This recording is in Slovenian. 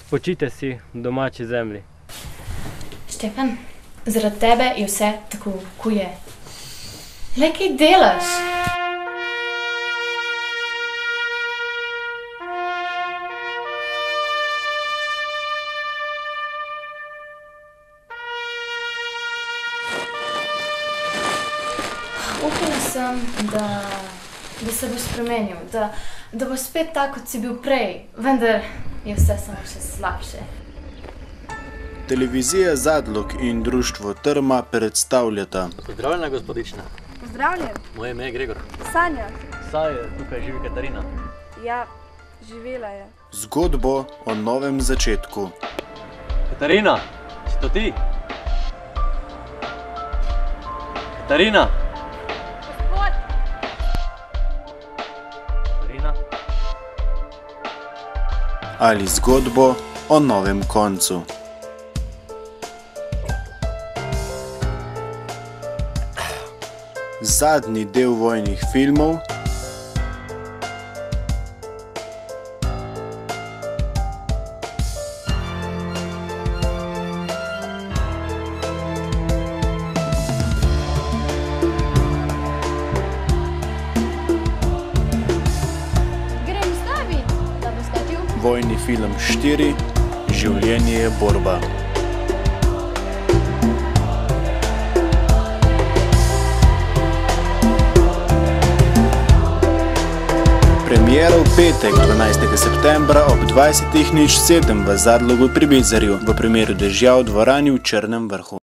Spočite si v domači zemlji. Štefan, zaradi tebe je vse tako, ko je. Le kaj delaš? Upala sem, da se boš spremenil, da boš spet tak, kot si bil prej, vendar je vse samo še slabše. Televizija Zadlog in društvo Trma predstavljata. Pozdravljena, gospodična. Pozdravljen. Moje ime je Gregor. Sanja. Saj, tukaj živi Katarina. Ja, živela je. Zgodbo o novem začetku. Katarina, si to ti? Katarina! Katarina? Ali zgodbo o novem koncu. Zadnji del vojnih filmov Grem s tebi, da boš skatil. Vojni film 4, Življenje je borba. Premiera v petek, 12. septembra ob 20:07 v Zadlogu pri Bizarju, v primeru dežja v dvorani v Črnem Vrhu.